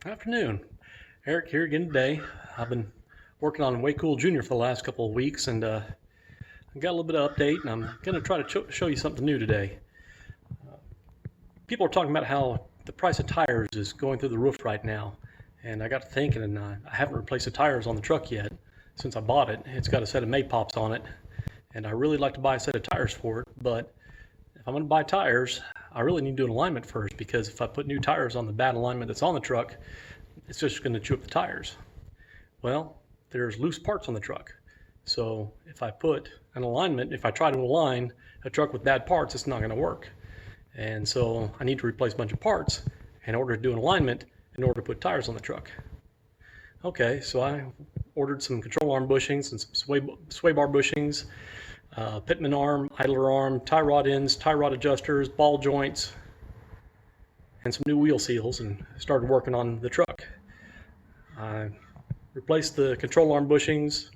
Afternoon. Eric here again today. I've been working on Way Cool Junior for the last couple of weeks, and I got a little bit of update, and I'm going to try to show you something new today. People are talking about how the price of tires is going through the roof right now, and I got to thinking, and I haven't replaced the tires on the truck yet since I bought it. It's got a set of Maypops on it, and I really like to buy a set of tires for it, but if I'm going to buy tires, I really need to do an alignment first, because if I put new tires on the bad alignment that's on the truck, it's just going to chew up the tires. Well, there's loose parts on the truck. So if I put an alignment, if I try to align a truck with bad parts, it's not going to work. And so I need to replace a bunch of parts in order to do an alignment in order to put tires on the truck. Okay, so I ordered some control arm bushings and some sway bar bushings, pitman arm, idler arm, tie rod ends, tie rod adjusters, ball joints, and some new wheel seals, and started working on the truck. I replaced the control arm bushings,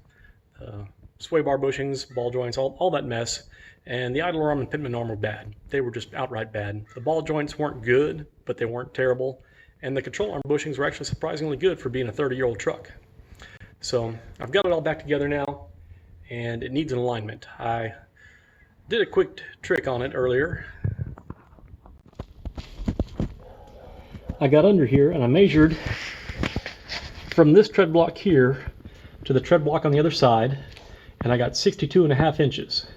sway bar bushings, ball joints, all that mess, and the idler arm and pitman arm were bad. They were just outright bad. The ball joints weren't good, but they weren't terrible, and the control arm bushings were actually surprisingly good for being a 30-year-old truck. So I've got it all back together now, and it needs an alignment. I did a quick trick on it earlier. I got under here and I measured from this tread block here to the tread block on the other side, and I got 62.5 inches.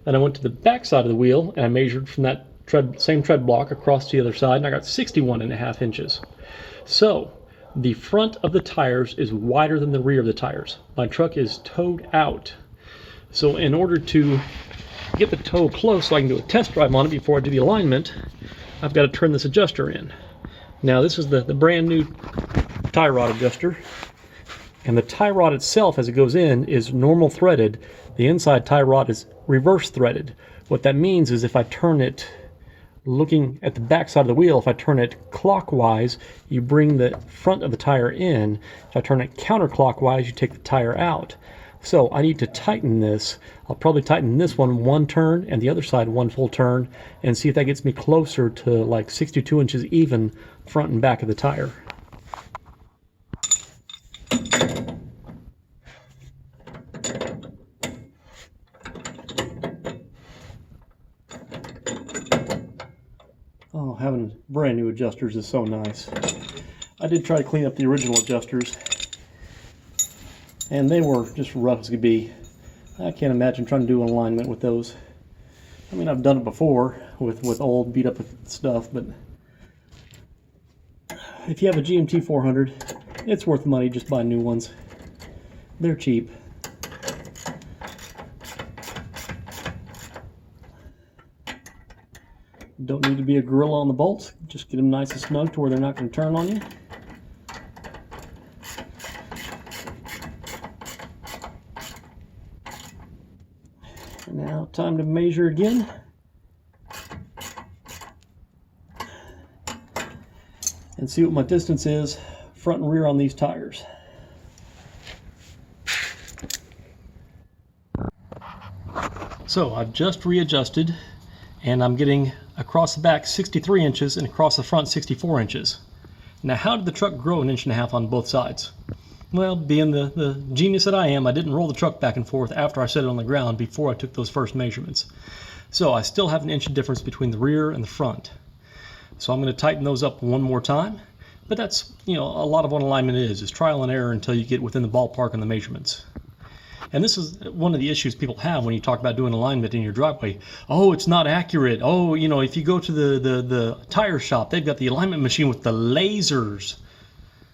Then I went to the back side of the wheel and I measured from that same tread block across to the other side, and I got 61.5 inches. So the front of the tires is wider than the rear of the tires. My truck is towed out. So in order to get the toe close so I can do a test drive on it before I do the alignment, I've got to turn this adjuster in. Now this is the brand new tie rod adjuster, and the tie rod itself as it goes in is normal threaded. The inside tie rod is reverse threaded. What that means is if I turn it looking at the back side of the wheel, if I turn it clockwise, you bring the front of the tire in. If I turn it counterclockwise, you take the tire out. So I need to tighten this. I'll probably tighten this one turn and the other side one full turn, and see if that gets me closer to like 62 inches even front and back of the tire. Oh, having brand new adjusters is so nice. I did try to clean up the original adjusters, and they were just rough as could be. I can't imagine trying to do an alignment with those. I mean, I've done it before with old beat up stuff, but if you have a GMT 400, it's worth the money. Just buy new ones. They're cheap. Don't need to be a gorilla on the bolts. Just get them nice and snug to where they're not going to turn on you. Now, time to measure again. And see what my distance is front and rear on these tires. So I've just readjusted, and I'm getting across the back 63 inches and across the front 64 inches. Now, how did the truck grow 1.5 inches on both sides? Well, being the genius that I am, I didn't roll the truck back and forth after I set it on the ground before I took those first measurements. So I still have 1 inch difference between the rear and the front. So I'm going to tighten those up one more time. But that's, a lot of what alignment is trial and error until you get within the ballpark on the measurements. And this is one of the issues people have when you talk about doing alignment in your driveway. Oh, it's not accurate. Oh, if you go to the tire shop, they've got the alignment machine with the lasers.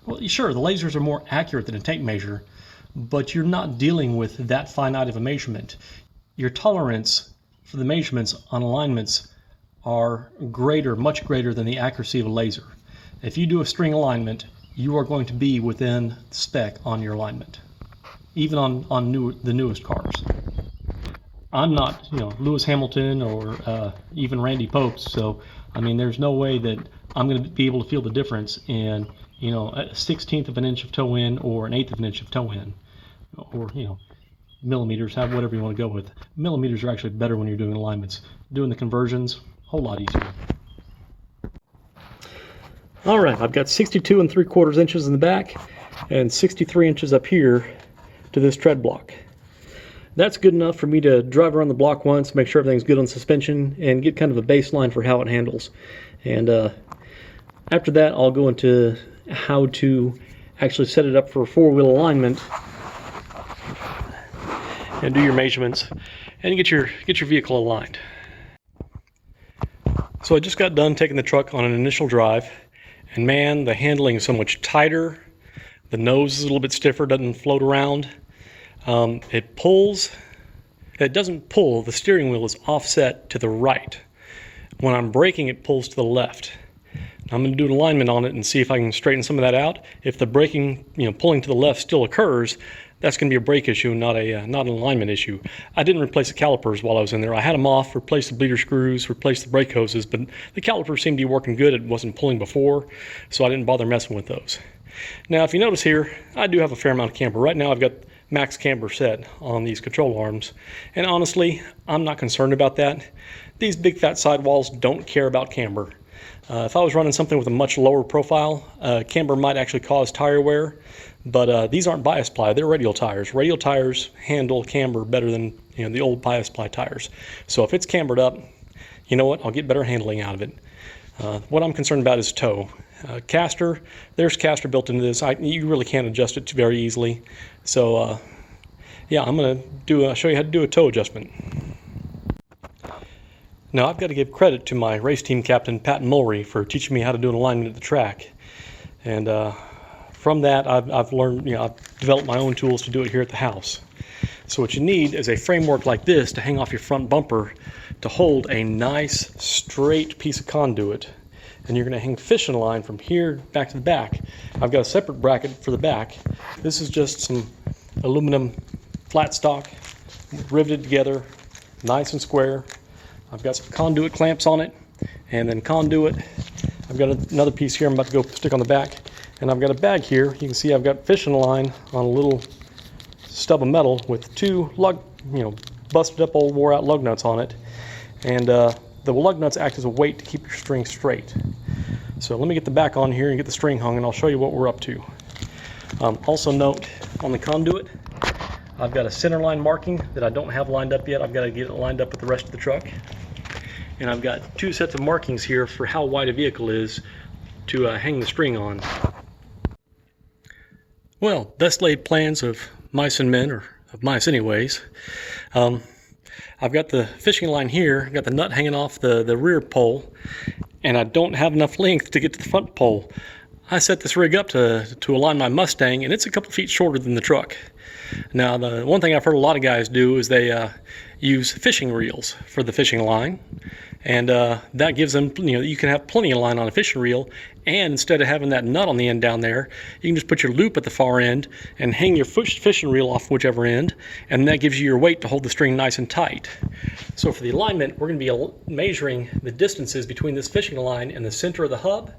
Well, sure, the lasers are more accurate than a tape measure, but you're not dealing with that finite of a measurement. Your tolerance for the measurements on alignments are greater, much greater than the accuracy of a laser. If you do a string alignment, you are going to be within spec on your alignment, even on the newest cars. I'm not, Lewis Hamilton or even Randy Popes, so I mean, there's no way that I'm going to be able to feel the difference in a 1/16 of an inch of toe in or an 1/8 of an inch of toe in, or millimeters, whatever you want to go with. Millimeters are actually better when you're doing alignments. Doing the conversions, a whole lot easier. All right, I've got 62 3/4 inches in the back and 63 inches up here to this tread block. That's good enough for me to drive around the block once, make sure everything's good on suspension, and get kind of a baseline for how it handles. And after that, I'll go into how to actually set it up for four-wheel alignment and do your measurements and get your vehicle aligned. So I just got done taking the truck on an initial drive, and man, the handling is so much tighter. The nose is a little bit stiffer, doesn't float around. It pulls. It doesn't pull. The steering wheel is offset to the right. When I'm braking, it pulls to the left. I'm going to do an alignment on it and see if I can straighten some of that out. If the braking, pulling to the left still occurs, that's going to be a brake issue, not an alignment issue. I didn't replace the calipers while I was in there. I had them off, replaced the bleeder screws, replaced the brake hoses, but the calipers seemed to be working good. It wasn't pulling before, so I didn't bother messing with those. Now, if you notice here, I do have a fair amount of camber. Right now, I've got max camber set on these control arms, and honestly, I'm not concerned about that. These big fat sidewalls don't care about camber. If I was running something with a much lower profile, camber might actually cause tire wear, but these aren't bias ply, they're radial tires. Radial tires handle camber better than the old bias ply tires. So if it's cambered up, you know what, I'll get better handling out of it. What I'm concerned about is toe. Caster, there's caster built into this. You really can't adjust it very easily. So yeah, I'm going to show you how to do a toe adjustment. Now, I've got to give credit to my race team captain, Pat Mulry, for teaching me how to do an alignment at the track. And from that, I've learned, I've developed my own tools to do it here at the house. So what you need is a framework like this to hang off your front bumper to hold a nice, straight piece of conduit. And you're going to hang fishing line from here back to the back. I've got a separate bracket for the back. This is just some aluminum flat stock, riveted together, nice and square. I've got some conduit clamps on it, and then conduit. I've got another piece here I'm about to go stick on the back, and I've got a bag here. You can see I've got fishing line on a little stub of metal with two lug, busted up old wore out lug nuts on it, and the lug nuts act as a weight to keep your string straight. So let me get the back on here and get the string hung, and I'll show you what we're up to. Also note on the conduit, I've got a center line marking that I don't have lined up yet. I've got to get it lined up with the rest of the truck. And I've got two sets of markings here for how wide a vehicle is to hang the string on. Well, best laid plans of mice and men, or of mice anyways. I've got the fishing line here, I've got the nut hanging off the rear pole, and I don't have enough length to get to the front pole. I set this rig up to align my Mustang, and it's a couple feet shorter than the truck. Now, the one thing I've heard a lot of guys do is they use fishing reels for the fishing line, and that gives them, you can have plenty of line on a fishing reel, and instead of having that nut on the end down there, you can just put your loop at the far end and hang your fishing reel off whichever end, and that gives you your weight to hold the string nice and tight. So for the alignment, we're going to be measuring the distances between this fishing line and the center of the hub.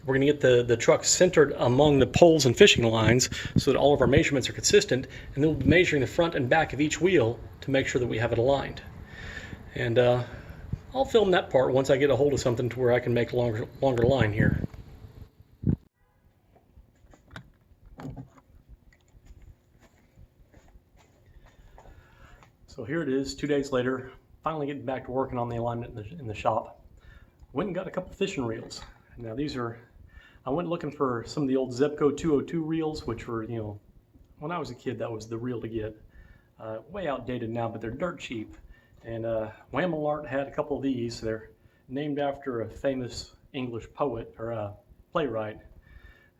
We're going to get the truck centered among the poles and fishing lines so that all of our measurements are consistent, and then we'll be measuring the front and back of each wheel to make sure that we have it aligned. And I'll film that part once I get a hold of something to where I can make a longer line here. So here it is, 2 days later, finally getting back to working on the alignment in the shop. Went and got a couple fishing reels. Now these are, I went looking for some of the old Zebco 202 reels, which were, when I was a kid, that was the reel to get. Way outdated now, but they're dirt cheap. And Wham-A-Lart had a couple of these. They're named after a famous English poet, or a playwright.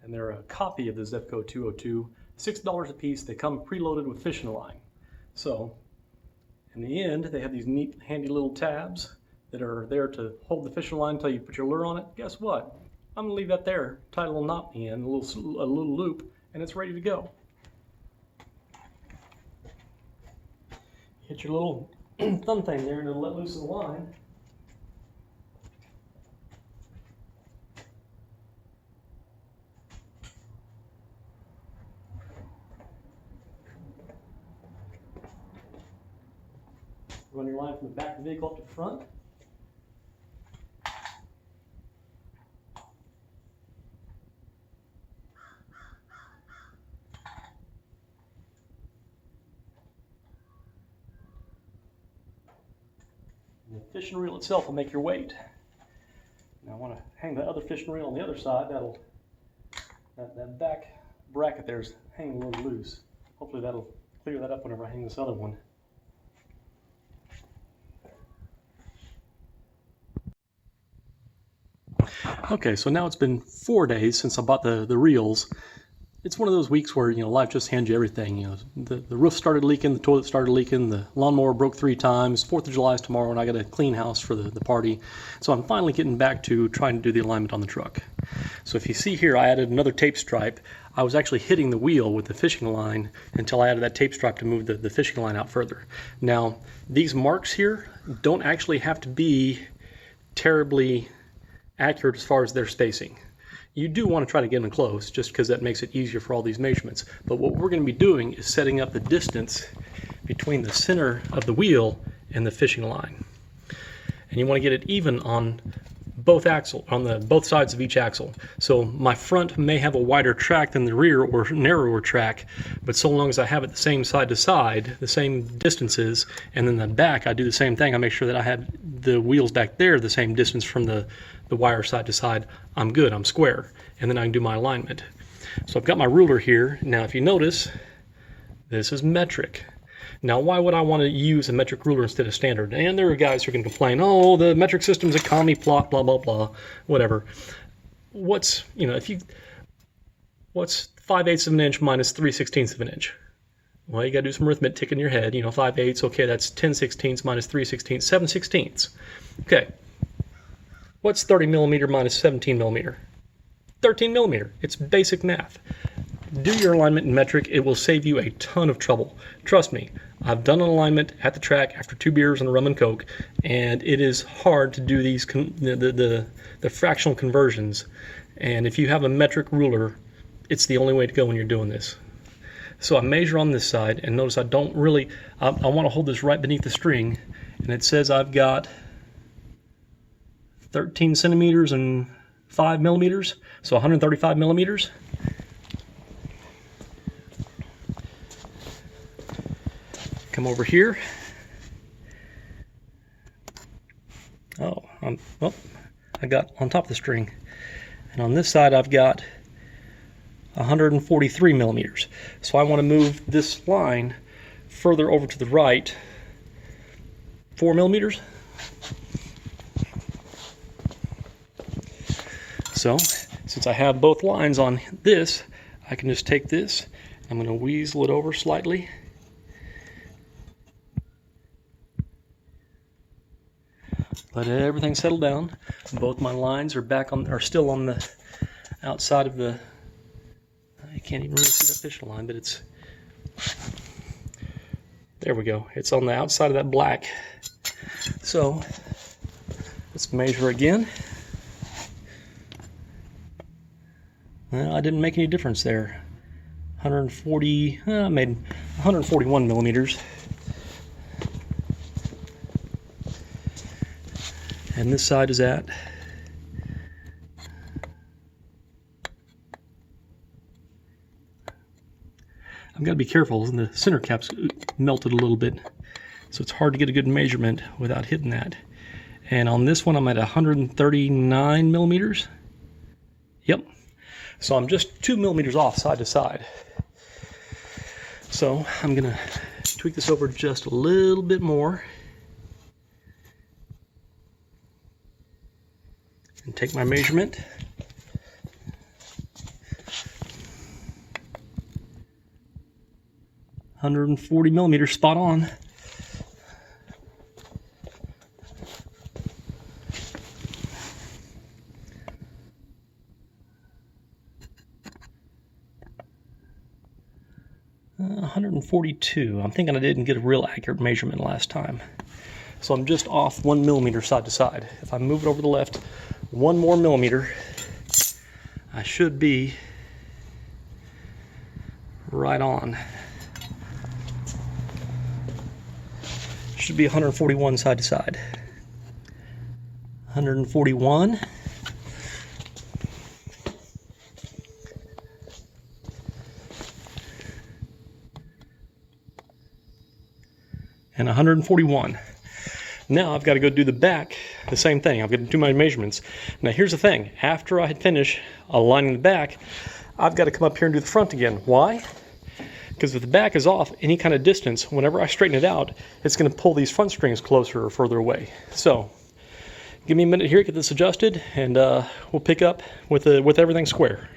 And they're a copy of the Zebco 202. $6 a piece. They come preloaded with fishing line. So, in the end, they have these neat, handy little tabs that are there to hold the fishing line until you put your lure on it. Guess what? I'm gonna leave that there, tie a little knot in the end, a little loop, and it's ready to go. Hit your little thumb thing there and it'll let loose the line. Run your line from the back of the vehicle up to the front. fishing reel itself will make your weight. Now I want to hang the other fishing reel on the other side. That back bracket there is hanging a little loose. Hopefully that'll clear that up whenever I hang this other one. Okay, so now it's been 4 days since I bought the reels. It's one of those weeks where, you know, life just hands you everything. You know, the roof started leaking, the toilet started leaking, the lawnmower broke 3 times, 4th of July is tomorrow, and I got to clean house for the party. So I'm finally getting back to trying to do the alignment on the truck. So if you see here, I added another tape stripe. I was actually hitting the wheel with the fishing line until I added that tape stripe to move the fishing line out further. Now, these marks here don't actually have to be terribly accurate as far as their spacing. You do want to try to get them close just because that makes it easier for all these measurements. But what we're going to be doing is setting up the distance between the center of the wheel and the fishing line. And you want to get it even on both both sides of each axle. So my front may have a wider track than the rear or narrower track, but so long as I have it the same side to side, the same distances, and then the back I do the same thing. I make sure that I have the wheels back there the same distance from the wire side to side. I'm good, I'm square, and then I can do my alignment. So I've got my ruler here. Now if you notice, this is metric. Now why would I want to use a metric ruler instead of standard? And there are guys who can complain, oh, the metric system's a commie plot, blah, blah, blah, whatever. What's 5/8 of an inch minus 3/16 of an inch? Well, you gotta do some arithmetic in your head. 5/8, okay, that's 10/16 minus 3/16, 7/16. Okay. What's 30 millimeter minus 17 millimeter? 13 millimeter. It's basic math. Do your alignment in metric. It will save you a ton of trouble. Trust me, I've done an alignment at the track after 2 beers and a rum and coke, and it is hard to do these the fractional conversions. And if you have a metric ruler, it's the only way to go when you're doing this. So I measure on this side, and notice I don't really, I want to hold this right beneath the string, and it says I've got 13 centimeters and 5 millimeters, so 135 millimeters. Come over here. Oh, I got on top of the string. And on this side I've got 143 millimeters. So I want to move this line further over to the right, 4 millimeters. So, since I have both lines on this, I can just take this, I'm going to weasel it over slightly. Let everything settle down. Both my lines are still on the outside of the, I can't even really see that fishing line, but it's, there we go. It's on the outside of that black. So, let's measure again. Well, I didn't make any difference there. 140, I made 141 millimeters. And this side is at, I've got to be careful, and the center cap's melted a little bit, so it's hard to get a good measurement without hitting that. And on this one I'm at 139 millimeters. Yep. So I'm just 2 millimeters off side to side. So I'm going to tweak this over just a little bit more. And take my measurement. $140 millimeters, spot on. $142. I'm thinking I didn't get a real accurate measurement last time. So I'm just off 1 millimeter side to side. If I move it over to the left 1 more millimeter, I should be right on. Should be 141 side to side. 141. And 141. Now I've got to go do the back, the same thing. I've got to do my measurements. Now here's the thing, after I had finished aligning the back, I've got to come up here and do the front again. Why? Because if the back is off any kind of distance, whenever I straighten it out, it's going to pull these front springs closer or further away. So give me a minute here, get this adjusted, and we'll pick up with everything square.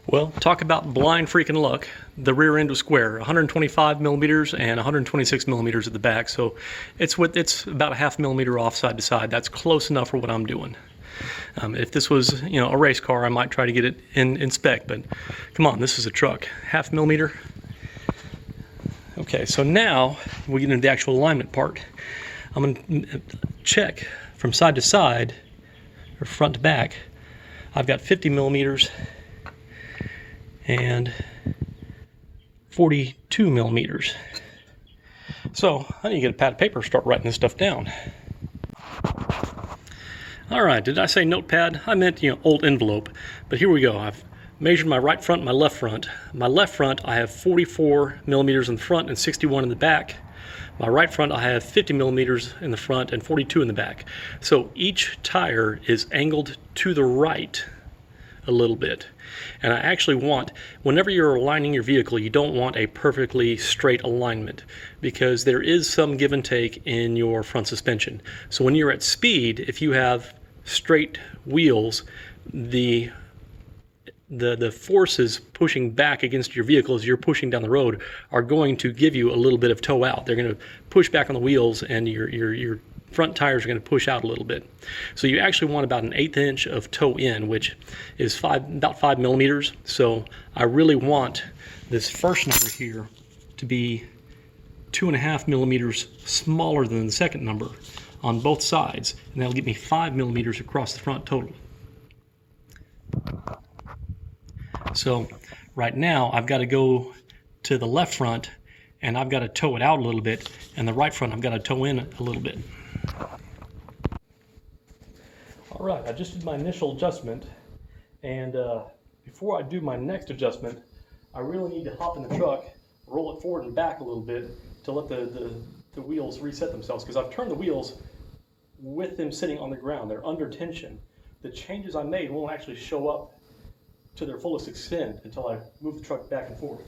Well, talk about blind freaking luck. The rear end was square, 125 millimeters and 126 millimeters at the back. So it's about a ½ millimeter off side to side. That's close enough for what I'm doing. If this was, a race car, I might try to get it in spec, but come on, this is a truck. ½ millimeter. Okay, so now we get into the actual alignment part. I'm going to check from side to side, or front to back. I've got 50 millimeters and 42 millimeters. So I need to get a pad of paper and start writing this stuff down. All right, did I say notepad? I meant, old envelope. But here we go. I've measured my right front and my left front. My left front, I have 44 millimeters in the front and 61 in the back. My right front, I have 50 millimeters in the front and 42 in the back. So each tire is angled to the right a little bit. And I actually want, whenever you're aligning your vehicle, you don't want a perfectly straight alignment because there is some give and take in your front suspension. So when you're at speed, if you have straight wheels, the forces pushing back against your vehicle as you're pushing down the road are going to give you a little bit of toe out. They're going to push back on the wheels and your front tires are going to push out a little bit. So you actually want about an 1/8 inch of toe in, which is about 5 millimeters. So I really want this first number here to be 2.5 millimeters smaller than the second number on both sides, and that'll give me 5 millimeters across the front total. So right now I've got to go to the left front and I've got to toe it out a little bit, and the right front I've got to toe in a little bit. All right, I just did my initial adjustment, and before I do my next adjustment, I really need to hop in the truck, roll it forward and back a little bit to let the wheels reset themselves, because I've turned the wheels with them sitting on the ground. They're under tension. The changes I made won't actually show up to their fullest extent until I move the truck back and forth.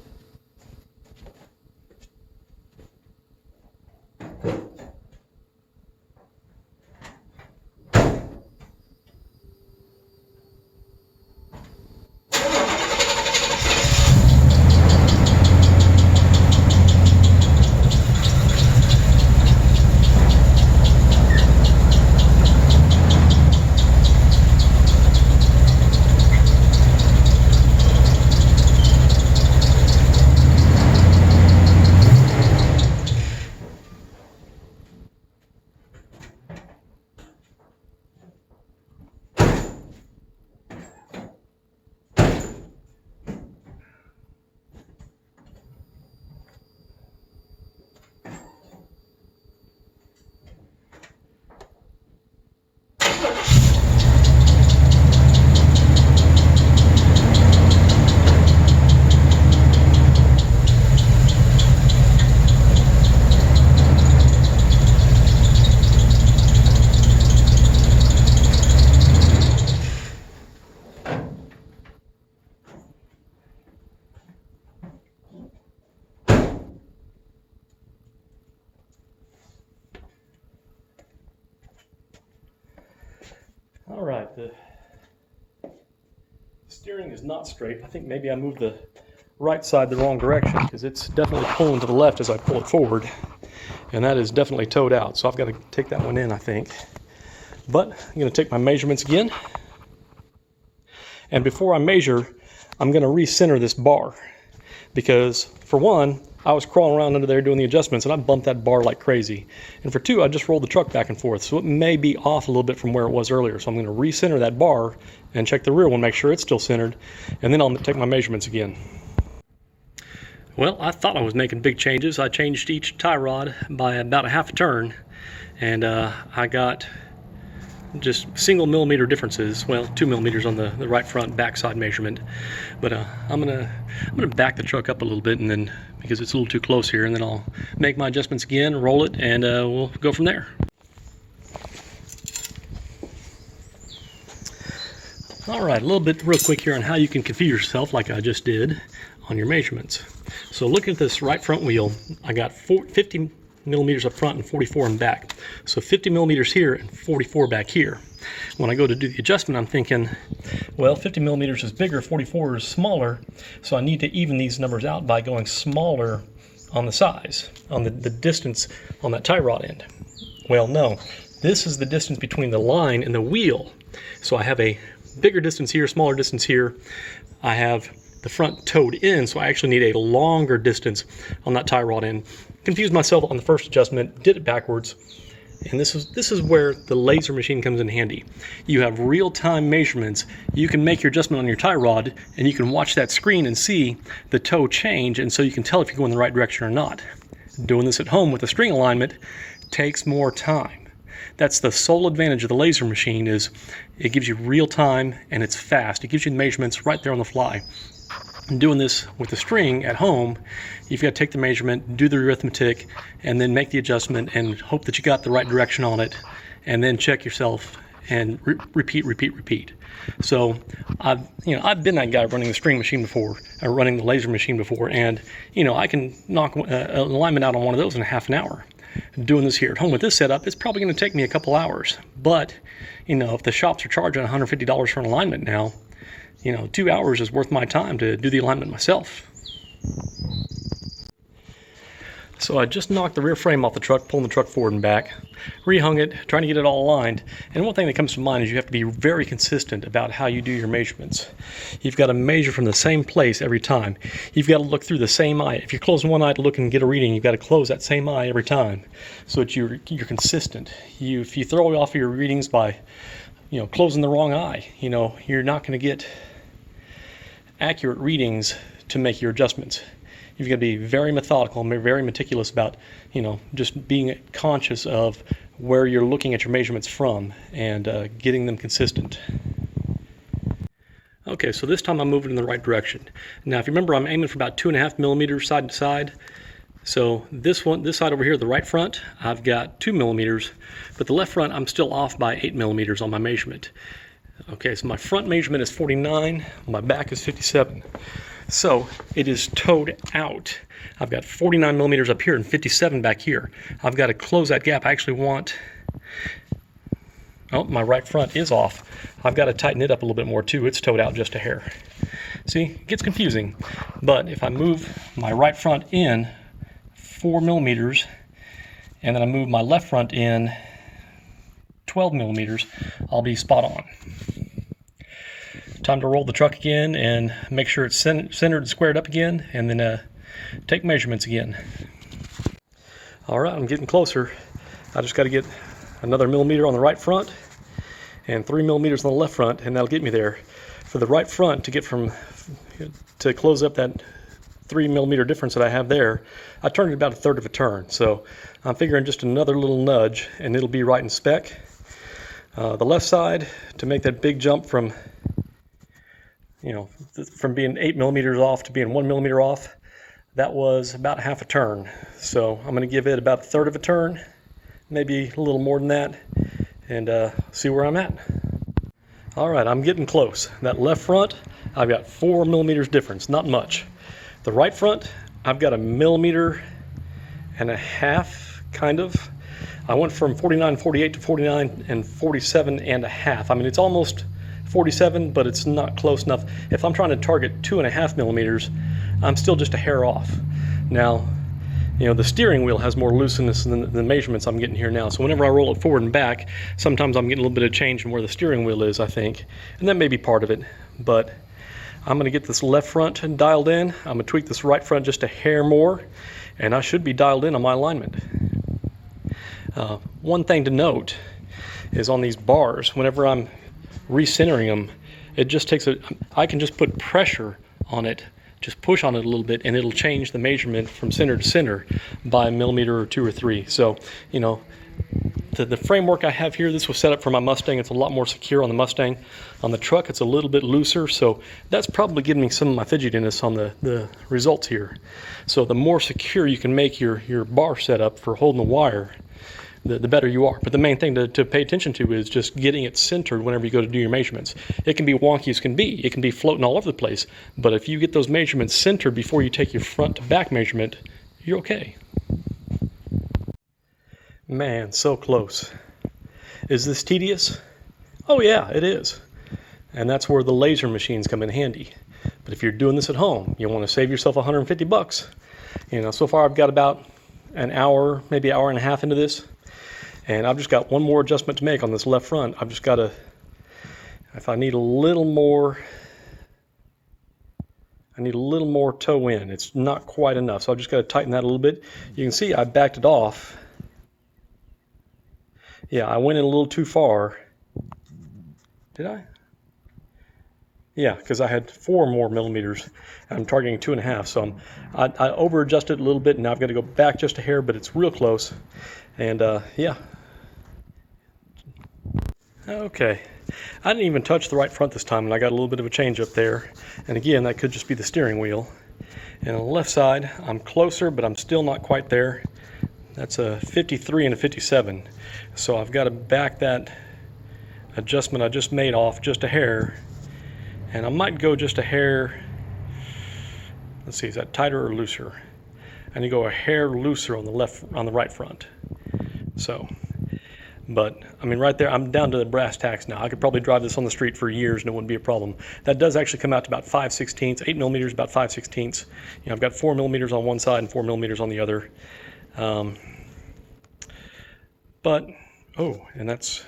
All right, the steering is not straight. I think maybe I moved the right side the wrong direction, because it's definitely pulling to the left as I pull it forward, and that is definitely towed out. So I've got to take that one in, I think. But I'm going to take my measurements again, and before I measure, I'm going to recenter this bar, because for one, I was crawling around under there doing the adjustments, and I bumped that bar like crazy. And for two, I just rolled the truck back and forth, so it may be off a little bit from where it was earlier. So I'm going to recenter that bar and check the rear one, make sure it's still centered, and then I'll take my measurements again. Well, I thought I was making big changes. I changed each tie rod by about a half a turn, and I got just single millimeter differences. Well, 2 millimeters on the right front backside measurement. But I'm gonna back the truck up a little bit, and then because it's a little too close here, and then I'll make my adjustments again, roll it, and we'll go from there. All right, a little bit real quick here on how you can confuse yourself like I just did on your measurements. So looking at this right front wheel, I got 50 millimeters up front and 44 in back. So 50 millimeters here and 44 back here. When I go to do the adjustment, I'm thinking, well, 50 millimeters is bigger, 44 is smaller, so I need to even these numbers out by going smaller on the size, on the distance on that tie rod end. Well, no, this is the distance between the line and the wheel. So I have a bigger distance here, smaller distance here. I have the front towed in, so I actually need a longer distance on that tie rod end. Confused myself on the first adjustment, did it backwards, and this is where the laser machine comes in handy. You have real-time measurements. You can make your adjustment on your tie rod, and you can watch that screen and see the toe change, and so you can tell if you're going the right direction or not. Doing this at home with a string alignment takes more time. That's the sole advantage of the laser machine, is it gives you real time and it's fast. It gives you the measurements right there on the fly. And doing this with the string at home, you've got to take the measurement, do the arithmetic, and then make the adjustment and hope that you got the right direction on it, and then check yourself and repeat. So I've been that guy running the string machine before, or running the laser machine before, and I can knock an alignment out on one of those in a half an hour. Doing this here at home with this setup, it's probably going to take me a couple hours. But if the shops are charging $150 for an alignment now, 2 hours is worth my time to do the alignment myself. So I just knocked the rear frame off the truck, pulling the truck forward and back, rehung it, trying to get it all aligned. And one thing that comes to mind is you have to be very consistent about how you do your measurements. You've got to measure from the same place every time. You've got to look through the same eye. If you're closing one eye to look and get a reading, you've got to close that same eye every time, so that you're consistent. If you throw off your readings by closing the wrong eye, you're not going to get accurate readings to make your adjustments. You've got to be very methodical and very meticulous about, just being conscious of where you're looking at your measurements from, and getting them consistent. Okay, so this time I'm moving in the right direction. Now, if you remember, I'm aiming for about 2.5 millimeters side to side. So this side over here, the right front, I've got 2 millimeters, but the left front, I'm still off by 8 millimeters on my measurement. Okay, so my front measurement is 49, my back is 57. So it is towed out. I've got 49 millimeters up here and 57 back here. I've got to close that gap. I actually want, my right front is off. I've got to tighten it up a little bit more too. It's towed out just a hair. See, it gets confusing. But if I move my right front in 4 millimeters, and then I move my left front in 12 millimeters, I'll be spot on. Time to roll the truck again and make sure it's centered and squared up again, and then take measurements again. All right, I'm getting closer. I just got to get another millimeter on the right front and 3 millimeters on the left front, and that'll get me there. For the right front, to close up that 3 millimeter difference that I have there, I turned it about 1/3 of a turn. So I'm figuring just another little nudge and it'll be right in spec. The left side, to make that big jump from being 8 millimeters off to being 1 millimeter off, that was about half a turn. So I'm going to give it about 1/3 of a turn, maybe a little more than that, and see where I'm at. All right, I'm getting close. That left front, I've got 4 millimeters difference, not much. The right front, I've got 1.5 millimeters, kind of. I went from 49.48 to 49 and 47.5. I mean, it's almost 47, but it's not close enough. If I'm trying to target 2.5 millimeters, I'm still just a hair off. Now, the steering wheel has more looseness than the measurements I'm getting here now. So whenever I roll it forward and back, sometimes I'm getting a little bit of change in where the steering wheel is, I think. And that may be part of it. But I'm going to get this left front dialed in. I'm going to tweak this right front just a hair more, and I should be dialed in on my alignment. One thing to note is on these bars, whenever I'm recentering them, it just takes I can just put pressure on it, just push on it a little bit, and it'll change the measurement from center to center by 1 millimeter or 2 or 3. So, the framework I have here, this was set up for my Mustang. It's a lot more secure on the Mustang. On the truck, it's a little bit looser, so that's probably giving me some of my fidgetiness on the results here. So the more secure you can make your bar setup for holding the wire, the better you are. But the main thing to pay attention to is just getting it centered whenever you go to do your measurements. It can be wonky as can be. It can be floating all over the place. But if you get those measurements centered before you take your front to back measurement, you're okay. Man, so close. Is this tedious? Oh yeah, it is. And that's where the laser machines come in handy. But if you're doing this at home, you want to save yourself $150. You know, so far I've got about an hour, maybe an hour and a half into this. And I've just got one more adjustment to make on this left front. I've just got to, if I need a little more, toe in. It's not quite enough, so I've just got to tighten that a little bit. You can see I backed it off. Yeah, I went in a little too far. Did I? Yeah, because I had 4 more millimeters. I'm targeting 2.5, so I over-adjusted a little bit, and now I've got to go back just a hair, but it's real close. And yeah. Okay, I didn't even touch the right front this time, and I got a little bit of a change up there. And again, that could just be the steering wheel. And on the left side, I'm closer, but I'm still not quite there. That's a 53 and a 57. So I've got to back that adjustment I just made off just a hair. And I might go just a hair, let's see, is that tighter or looser? I need to go a hair looser on the right front. So, but I mean right there, I'm down to the brass tacks now. I could probably drive this on the street for years and it wouldn't be a problem. That does actually come out to about 5/16, 8 millimeters, about 5/16. You know, I've got 4 millimeters on one side and 4 millimeters on the other. But, oh, and that's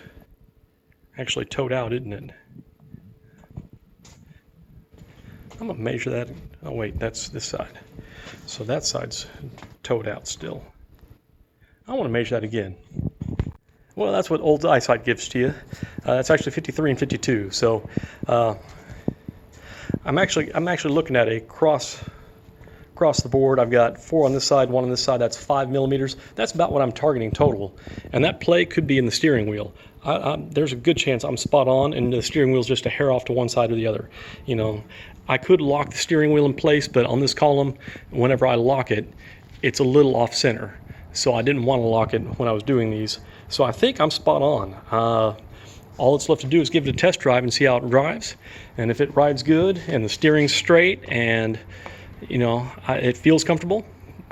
actually towed out, isn't it? I'm gonna measure that. Oh wait, that's this side. So that side's towed out still. I want to measure that again. Well, that's what old eyesight gives to you. That's actually 53 and 52. So I'm actually looking at a across the board. I've got 4 on this side, 1 on this side. That's 5 millimeters. That's about what I'm targeting total. And that play could be in the steering wheel. There's a good chance I'm spot on, and the steering wheel's just a hair off to one side or the other. You know, I could lock the steering wheel in place, but on this column, whenever I lock it, it's a little off center. So I didn't want to lock it when I was doing these. So I think I'm spot on. All that's left to do is give it a test drive and see how it drives. And if it rides good and the steering's straight and you know it feels comfortable,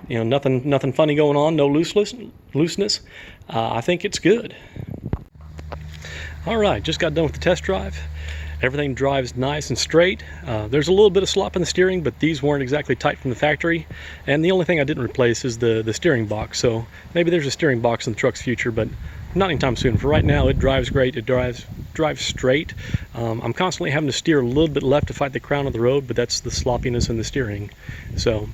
you know, nothing funny going on, no looseness, I think it's good. All right, just got done with the test drive. Everything drives nice and straight. There's a little bit of slop in the steering, but these weren't exactly tight from the factory. And the only thing I didn't replace is the steering box. So maybe there's a steering box in the truck's future, but not anytime soon. For right now, it drives great. It drives straight. I'm constantly having to steer a little bit left to fight the crown of the road, but that's the sloppiness in the steering. So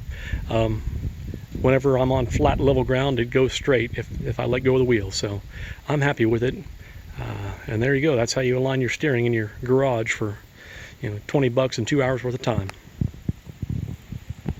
whenever I'm on flat level ground, it goes straight if I let go of the wheel. So I'm happy with it. And there you go. That's how you align your steering in your garage for, you know, $20 and 2 hours worth of time.